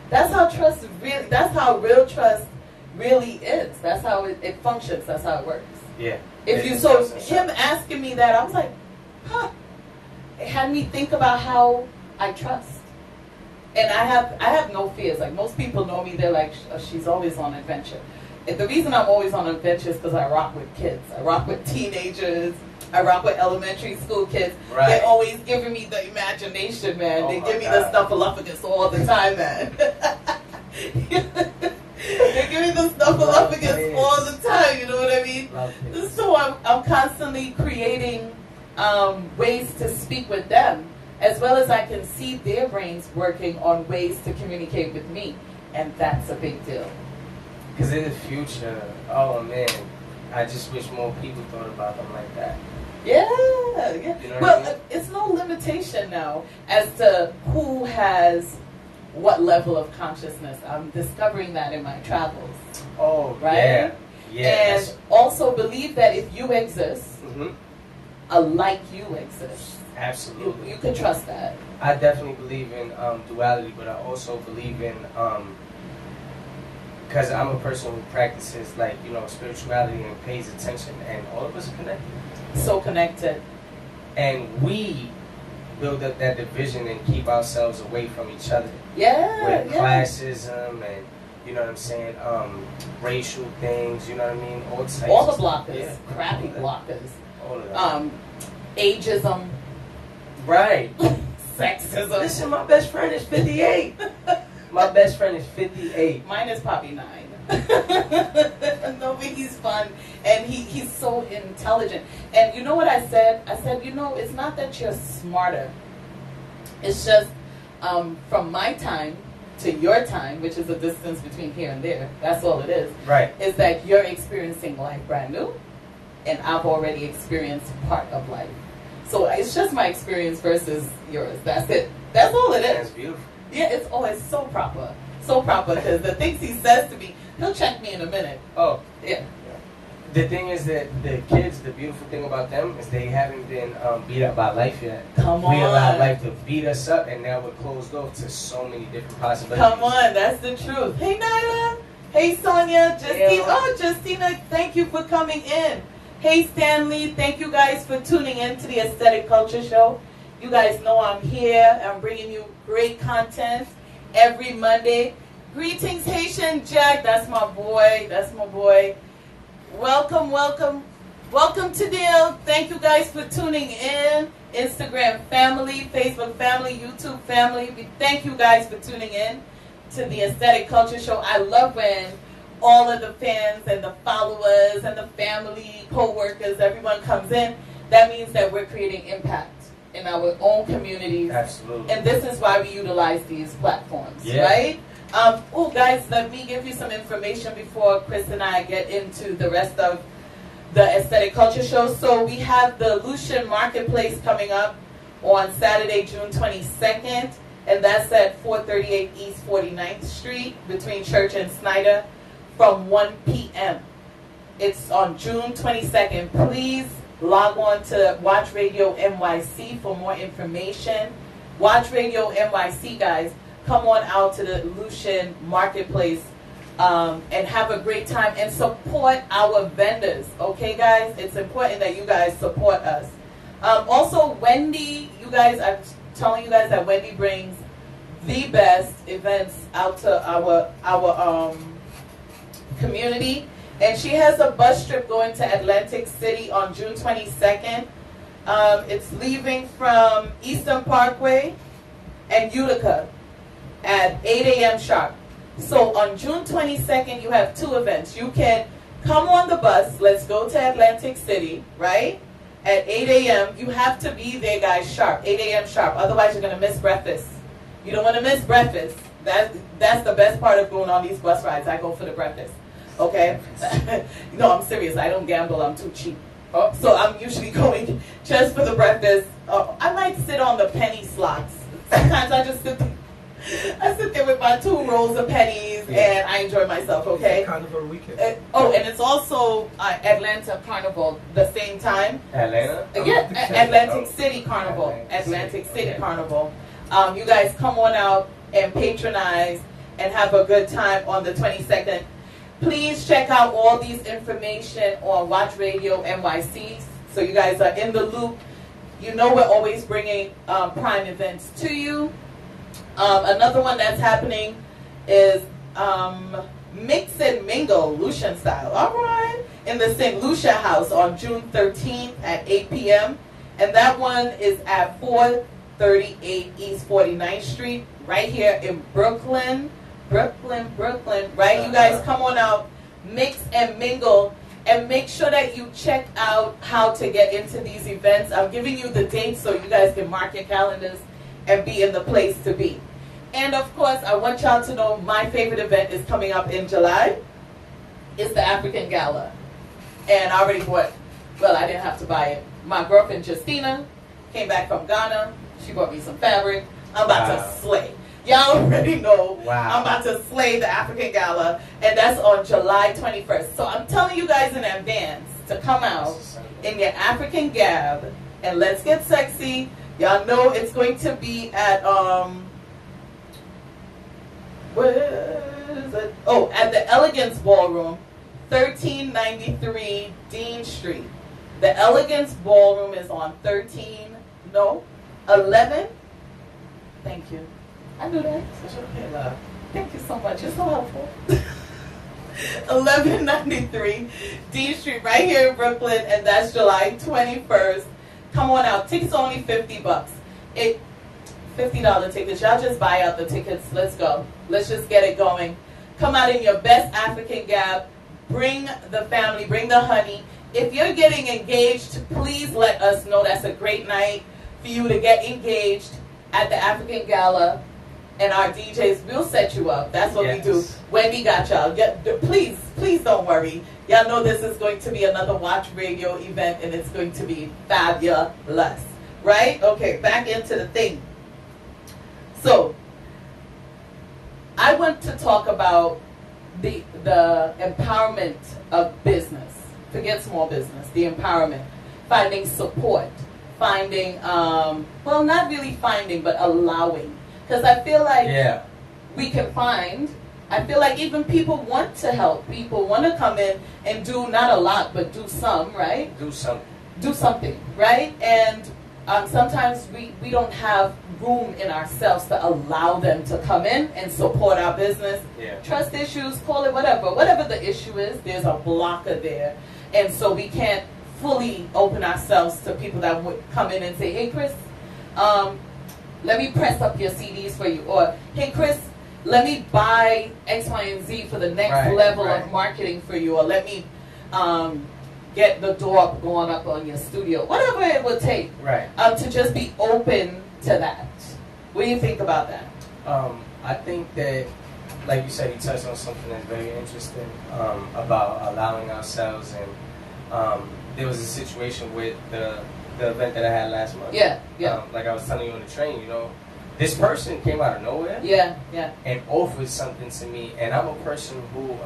That's how trust really, that's how real trust really is. That's how it functions. That's how it works. Yeah. So him asking me that, I was like, it had me think about how I trust. And I have no fears. Like most people know me, they're like, she's always on adventure. And the reason I'm always on adventure is because I rock with kids. I rock with teenagers. I rock with elementary school kids. Right. They're always giving me the imagination, man. Oh they my give me God. the snuffleupagus all the time, man. They give me the snuffleupagus all the time, you know what I mean? Love it. So I'm constantly creating ways to speak with them, as well as I can see their brains working on ways to communicate with me. And that's a big deal. Because in the future, oh man, I just wish more people thought about them like that. Yeah. You know what Well, I mean? it's no limitation now as to who has what level of consciousness. I'm discovering that in my travels. Oh, Right? Yeah. And also believe that if you exist, Mm-hmm. a like you exists. Absolutely. You can trust that. I definitely believe in duality, but I also believe in, because I'm a person who practices, like, you know, spirituality and pays attention, and all of us are connected. So connected. And we build up that division and keep ourselves away from each other Yeah. with Yeah. classism and, you know what I'm saying, racial things, you know what I mean? All types All the of stuff. blockers. Yeah. Crappy All that. blockers. All of that. Ageism. Right. Sexism. Listen, my best friend is 58. My best friend is 58. Mine is Poppy 9. No, but he's fun and he's so intelligent. And you know what I said? I said, you know, it's not that you're smarter. It's just from my time to your time, which is a distance between here and there. That's all it is. Right. Is that you're experiencing life brand new, and I've already experienced part of life. So it's just my experience versus yours. That's it. That's all it That's is. beautiful. Yeah, it's always so proper. So proper, because the things he says to me, he'll check me in a minute. Oh, Yeah. the thing is that the kids, the beautiful thing about them is they haven't been beat up by life yet. Come We allowed on. life to beat us up, and now we're closed off to so many different possibilities. Come on, that's the truth. Hey, Nyla. Hey, Sonia. Justina. Yeah. Oh, Justina, thank you for coming in. Hey, Stanley. Thank you guys for tuning in to the Aesthetic Culture Show. You guys know I'm here. I'm bringing you great content every Monday. Greetings, Haitian Jack. That's my boy. That's my boy. Welcome, welcome. Welcome to Dale. Thank you guys for tuning in. Instagram family, Facebook family, YouTube family. We thank you guys for tuning in to the Aesthetic Culture Show. I love when all of the fans and the followers and the family, co-workers, everyone comes in. That means that we're creating impact in our own communities. Absolutely. And this is why we utilize these platforms, Yeah. right? Oh, guys, let me give you some information before Chris and I get into the rest of the Aesthetic Culture Show. So we have the Lucian Marketplace coming up on Saturday, June 22nd, and that's at 438 East 49th Street between Church and Snyder from 1 p.m. It's on June 22nd. Please log on to Watch Radio NYC for more information. Watch Radio NYC, guys. Come on out to the Lucian Marketplace and have a great time and support our vendors. Okay, guys? It's important that you guys support us. Also, Wendy, you guys, I'm telling you guys that Wendy brings the best events out to our community. And she has a bus trip going to Atlantic City on June 22nd. It's leaving from Eastern Parkway and Utica at 8 a.m. sharp. So on June 22nd, you have two events. You can come on the bus. Let's go to Atlantic City, right? At 8 a.m. You have to be there, guys, sharp. 8 a.m. sharp. Otherwise, you're going to miss breakfast. You don't want to miss breakfast. That's the best part of going on these bus rides. I go for the breakfast. Okay? No, I'm serious. I don't gamble. I'm too cheap. So I'm usually going just for the breakfast. I might sit on the penny slots. Sometimes I just sit there with my 2 rolls of pennies and I enjoy myself, okay? Carnival weekend. And it's also Atlanta Carnival the same time. Atlanta? Yeah, Atlantic City Carnival. Atlantic City Carnival. You guys come on out and patronize and have a good time on the 22nd. Please check out all these information on Watch Radio NYC so you guys are in the loop. You know we're always bringing prime events to you. Another one that's happening is Mix and Mingle Lucian style. All right. In the St. Lucia House on June 13th at 8 p.m. And that one is at 438 East 49th Street right here in Brooklyn. Right? You guys come on out, mix and mingle, and make sure that you check out how to get into these events. I'm giving you the dates so you guys can mark your calendars and be in the place to be. And of course, I want y'all to know my favorite event is coming up in July. It's the African Gala. And I already bought, well, I didn't have to buy it. My girlfriend Justina came back from Ghana. She brought me some fabric. I'm about to slay. Y'all already know I'm about to slay the African Gala, and that's on July 21st. So I'm telling you guys in advance to come out in your African Gab, and let's get sexy. Y'all know it's going to be at where is it? Oh, at the Elegance Ballroom, 1393 Dean Street. The Elegance Ballroom is on 11. Thank you. I knew that. Okay, love. Thank you so much. You're so helpful. 1193 Dean Street, right here in Brooklyn, and that's July 21st. Come on out. Tickets are only $50. $50 tickets. Y'all just buy out the tickets. Let's go. Let's just get it going. Come out in your best African Gab. Bring the family. Bring the honey. If you're getting engaged, please let us know. That's a great night for you to get engaged at the African Gala. And our DJs will set you up. That's what we do. Wendy got y'all. Please don't worry. Y'all know this is going to be another Watch Radio event, and it's going to be fabulous. Right? Okay, back into the thing. So, I want to talk about the empowerment of business. Forget small business. The empowerment. Finding support. Finding, well, not really finding, but allowing. Because I feel like we can find, I feel like even people want to help. People want to come in and do not a lot, but do some, right? Do something. Do something, right? And sometimes we don't have room in ourselves to allow them to come in and support our business. Yeah. Trust issues, call it whatever. Whatever the issue is, there's a blocker there. And so we can't fully open ourselves to people that would come in and say, hey, Chris, let me press up your CDs for you. Or, hey, Chris, let me buy X, Y, and Z for the next level of marketing for you. Or let me get the door going up on your studio. Whatever it would take to just be open to that. What do you think about that? I think that, like you said, you touched on something that's very interesting about allowing ourselves. And there was a situation with the event that I had last month. Like I was telling you on the train, you know, this person came out of nowhere. And offered something to me, and I'm a person who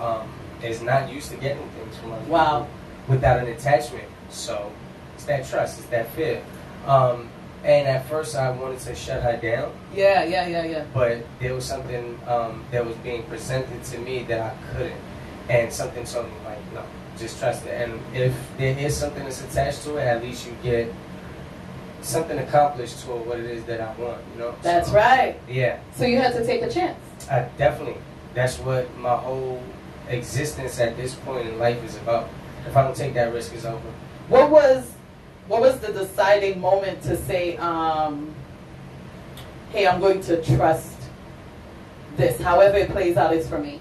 is not used to getting things from other people without an attachment. So it's that trust, it's that fear. And at first I wanted to shut her down. But there was something that was being presented to me that I couldn't, and something told me like, no. Just trust it, and if there is something that's attached to it, at least you get something accomplished toward what it is that I want, you know? That's right. Yeah. So you had to take a chance. Definitely. That's what my whole existence at this point in life is about. If I don't take that risk, it's over. What was the deciding moment to say, hey, I'm going to trust this, however it plays out is for me?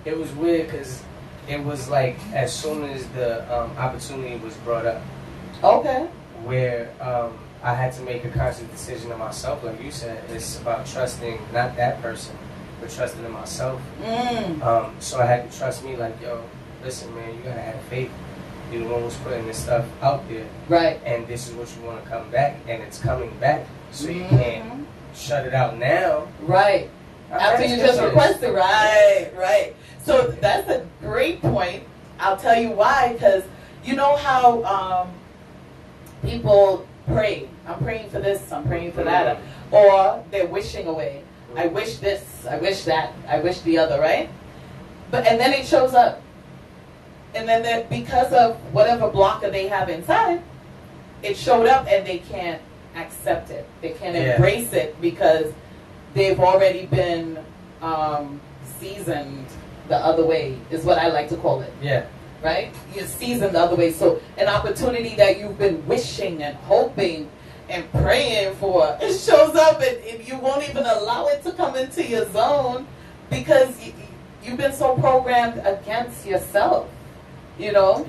It was weird because it was like as soon as the opportunity was brought up. Where I had to make a conscious decision of myself, like you said. It's about trusting not that person, but trusting in myself. So I had to trust me, like, yo, listen, man, you gotta have faith. You're the one who's putting this stuff out there. And this is what you want to come back, and it's coming back. So you can't shut it out now. After you just requested. So that's a great point. I'll tell you why, because you know how people pray. I'm praying for this, I'm praying for that. Or they're wishing away. I wish this, I wish that, I wish the other, right? And then it shows up. And then because of whatever blocker they have inside, it showed up and they can't accept it. They can't embrace it because they've already been seasoned the other way, is what I like to call it. Right? You're seasoned the other way. So an opportunity that you've been wishing and hoping and praying for, it shows up and you won't even allow it to come into your zone because you've been so programmed against yourself. You know?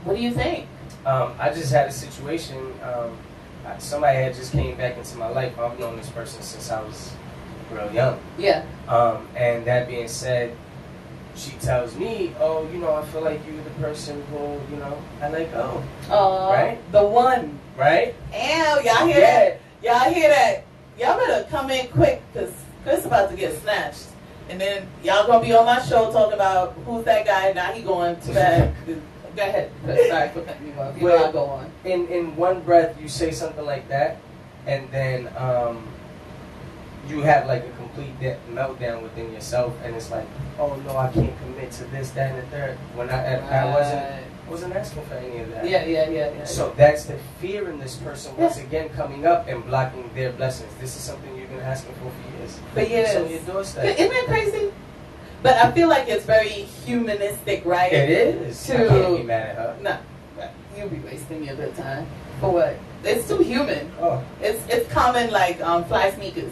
What do you think? I just had a situation. Somebody had just came back into my life. I've known this person since I was real young. And that being said, she tells me, oh, I feel like you're the person who, I let go. Right? The one. Right? Ew, y'all hear that? Y'all hear that? Y'all better come in quick, because Chris about to get snatched. And then y'all going to be on my show talking about who's that guy, now he going to bed. Go ahead, Chris. Sorry for cutting you off. You know I'll go on. In one breath, you say something like that, and then you have like a complete meltdown within yourself, and it's like, oh no, I can't commit to this, that, and the third. When I wasn't asking for any of that. Yeah. So that's the fear in this person once again coming up and blocking their blessings. This is something you've been asking for years. For years. So your doorstep. Isn't that crazy? But I feel like it's very humanistic, right? It is. I can't be mad at her. No, you'll be wasting your good time. For what? It's too human. Oh. It's common like fly sneakers.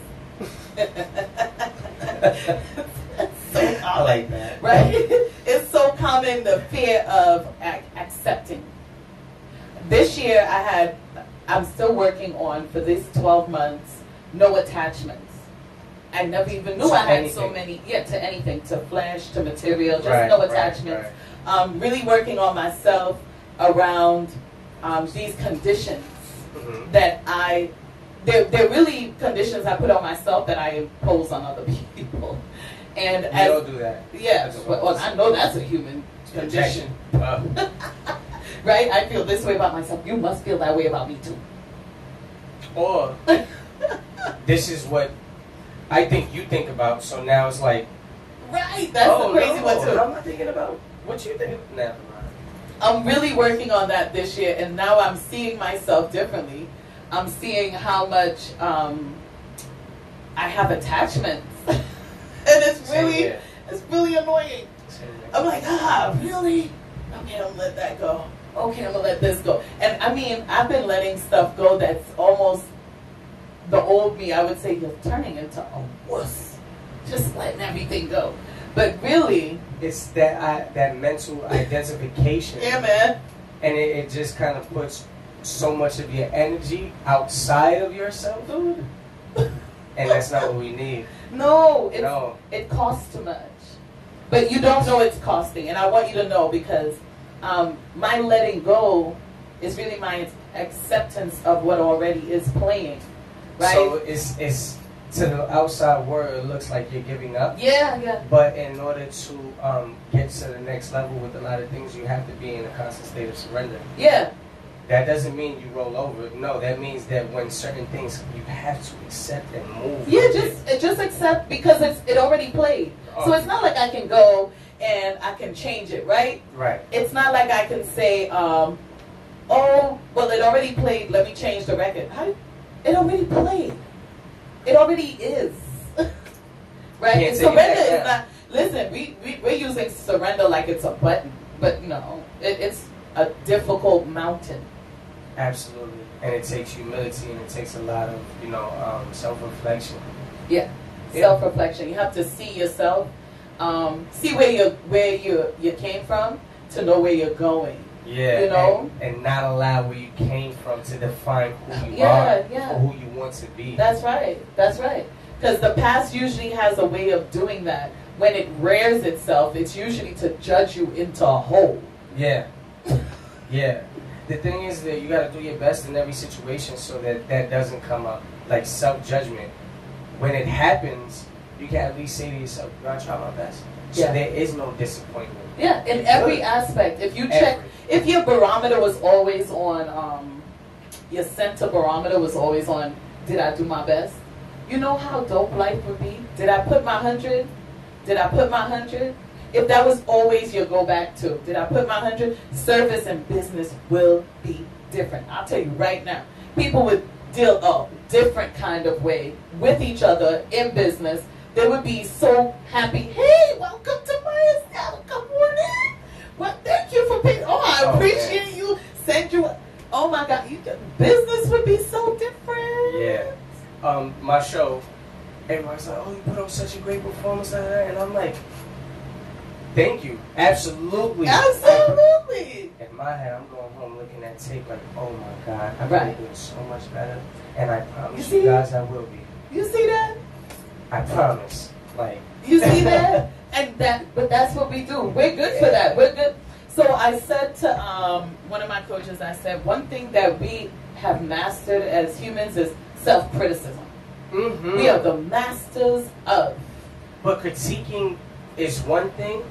So common, I like that. right? It's so common, the fear of accepting. This year I'm still working on, for this 12 months, no attachments. I never even knew I had so many, to anything, to flash, to material, just no attachments. Right. Really working on myself around these conditions that they're really conditions I put on myself that I impose on other people. And we all do that. Yeah, well, I know that's a human condition. Right? I feel this way about myself. You must feel that way about me too. Or this is what I think you think about, so now it's like, right, that's the crazy one too. I'm not thinking about what you think. Never mind. I'm really working on that this year, and now I'm seeing myself differently. I'm seeing how much I have attachments, and it's really annoying. I'm like, really? Okay, I'm gonna let that go. Okay, I'm gonna let this go. And I mean, I've been letting stuff go that's almost the old me. I would say you're turning into a wuss, just letting everything go. But really, it's that mental identification. Yeah, man. And it just kind of puts so much of your energy outside of yourself, dude. And that's not what we need. No, it costs too much. But you don't know it's costing, and I want you to know, because my letting go is really my acceptance of what already is playing, right? So it's to the outside world, it looks like you're giving up. Yeah. But in order to get to the next level with a lot of things, you have to be in a constant state of surrender. Yeah. That doesn't mean you roll over. No, that means that when certain things, you have to accept and move. Yeah, just accept, because it already played. So it's not like I can go and I can change it, right? Right. It's not like I can say, oh, well, it already played, let me change the record. It already played. It already is. Right? And surrender is not, listen, we're using surrender like it's a button, but no, it's a difficult mountain. Absolutely. And it takes humility, and it takes a lot of, self-reflection. Yeah. Self-reflection. You have to see yourself, see where you came from, to know where you're going. Yeah, you know, and not allow where you came from to define who you are or who you want to be. That's right. Because the past usually has a way of doing that. When it rears itself, it's usually to judge you into a hole. Yeah. The thing is that you got to do your best in every situation so that doesn't come up. Like self-judgment. When it happens, you can at least say to yourself, I try my best. So there is no disappointment. Yeah, in every aspect. If you check, if your barometer was always on, your center barometer was always on, did I do my best? You know how dope life would be? Did I put my 100? Did I put my 100? If that was always your go back to, did I put my 100? Service and business will be different. I'll tell you right now. People would deal a different kind of way with each other in business. They would be so happy. Hey, welcome to my establishment. Come on in. Well, thank you for paying. Oh, I appreciate you. Send you. Oh my God, business would be so different. Yeah. My show, everybody's like, oh, you put on such a great performance, and I'm like, thank you. Absolutely. In my head, I'm going home looking at tape like, oh my God, I could be doing so much better. And I promise you guys I will be. You see that? I promise. Like, you see that? And But that's what we do. We're good for that. We're good. So I said to one of my coaches, I said, one thing that we have mastered as humans is self-criticism. Mm-hmm. We are the masters of. But critiquing is one thing.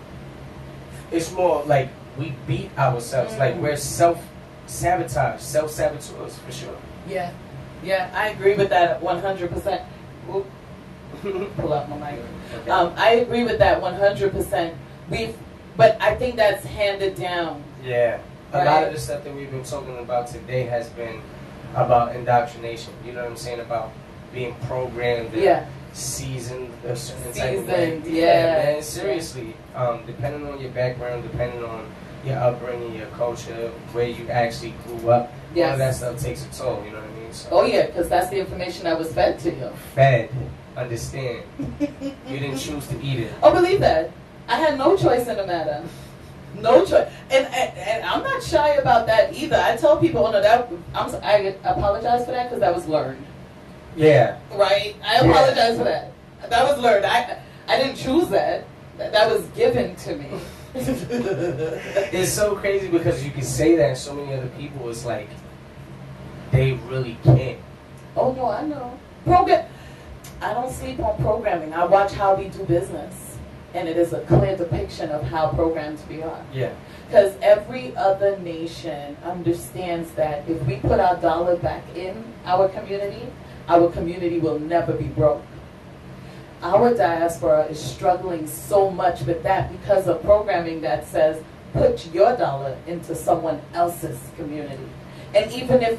It's more like we beat ourselves. Like we're self-sabotage, self-saboteurs for sure. Yeah. Yeah, I agree with that 100%. Oop. Pull up my mic. Okay. I agree with that 100%. But I think that's handed down. Yeah. A Right. lot of the stuff that we've been talking about today has been about indoctrination. You know what I'm saying? About being programmed and seasoned a certain type of way. Yeah. Man, seriously. Depending on your background, depending on your upbringing, your culture, where you actually grew up, all of that stuff takes a toll, you know what I mean? So, oh yeah, because that's the information that was fed to you. Fed. Understand. You didn't choose to eat it. Oh, believe that. I had no choice in the matter. No choice. And I'm not shy about that either. I tell people, oh no, I apologize for that because that was learned. Yeah. Right? I apologize for that. That was learned. I didn't choose that. That was given to me. It's so crazy because you can say that and so many other people, it's like, they really can't. Oh no, I know. I don't sleep on programming. I watch how we do business. And it is a clear depiction of how programmed we are. Yeah. Because every other nation understands that if we put our dollar back in our community will never be broke. Our diaspora is struggling so much with that because of programming that says, put your dollar into someone else's community. And even if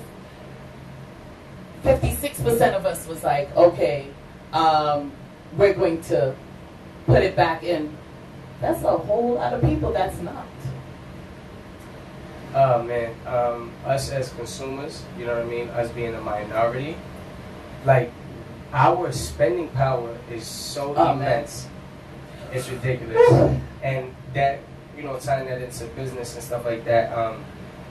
56% of us was like, okay, we're going to put it back in, that's a whole lot of people that's not. Oh man, us as consumers, you know what I mean, us being a minority, like, our spending power is so immense. Man. It's ridiculous. And that, you know, tying that into business and stuff like that,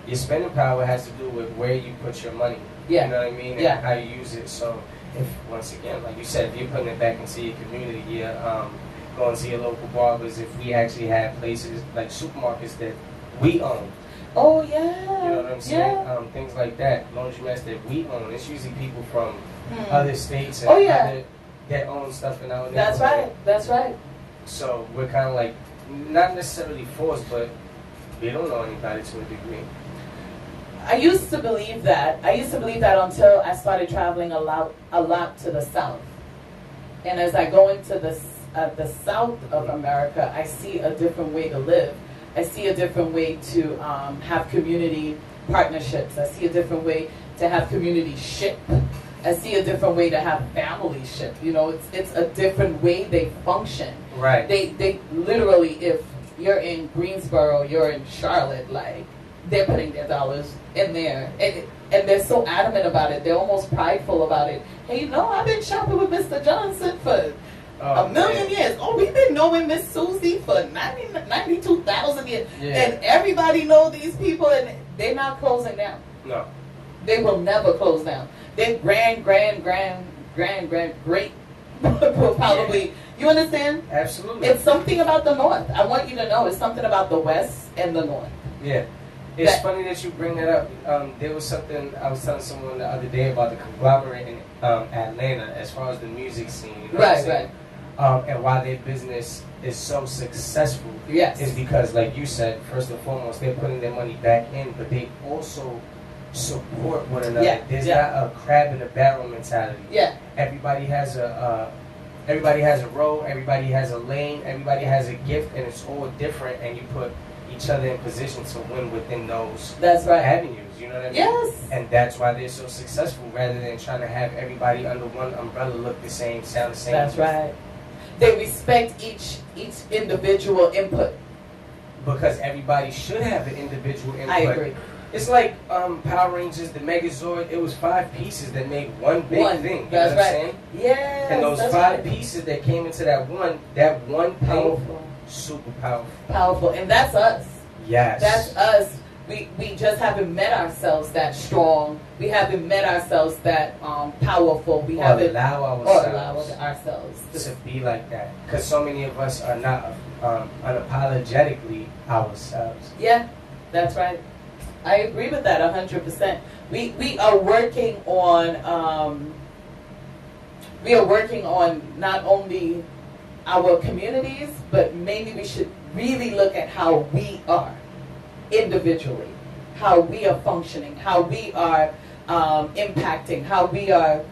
your spending power has to do with where you put your money. Yeah. You know what I mean? And how you use it. So, if, once again, like you said, if you're putting it back into your community, you're going to your local barbers, if we actually have places like supermarkets that we own. Oh, yeah. You know what I'm saying? Yeah. Things like that. Laundromats that we own. It's usually people from other states and other that own stuff in our neighborhood. That's right. That's right. So we're kind of like, not necessarily forced, but we don't know anybody to a degree. I used to believe that. Until I started traveling a lot to the South. And as I go into the South of America, I see a different way to live. I see a different way to have community partnerships. I see a different way to have community ship. I see a different way to have family ship. You know, it's a different way they function. Right. They literally, if you're in Greensboro, you're in Charlotte, like, they're putting their dollars in there. And they're so adamant about it. They're almost prideful about it. Hey, you know, I've been shopping with Mr. Johnson for a million years. Oh, we've been knowing Miss Susie for 92,000 years. Yeah. And everybody know these people, and they're not closing down. No. They will never close down. Their great will probably, you understand? Absolutely. It's something about the North. I want you to know it's something about the West and the North. Yeah. It's funny that you bring that up. There was something I was telling someone the other day about the conglomerate in Atlanta as far as the music scene. You know what I'm saying? And why their business is so successful is because, like you said, first and foremost, they're putting their money back in, but they also support one another. Yeah. There's not a crab in a barrel mentality. Yeah. Everybody has a role, everybody has a lane, everybody has a gift, and it's all different, and you put each other in position to win within those avenues, you know what I mean? Yes. And that's why they're so successful, rather than trying to have everybody under one umbrella look the same, sound the same. That's right. They respect each individual input. Because everybody should have an individual input. I agree. It's like Power Rangers, the Megazord, it was 5 pieces that made one big thing. You know what I'm saying? Yes. And those 5 pieces that came into that one thing, super powerful. Powerful. And that's us. Yes. That's us. we just haven't met ourselves that strong. We haven't met ourselves that powerful. We haven't allow ourselves to be like that. Because so many of us are not unapologetically ourselves. Yeah, that's right. I agree with that 100%. We are working on not only our communities, but maybe we should really look at how we are individually, how we are functioning, how we are impacting, how we are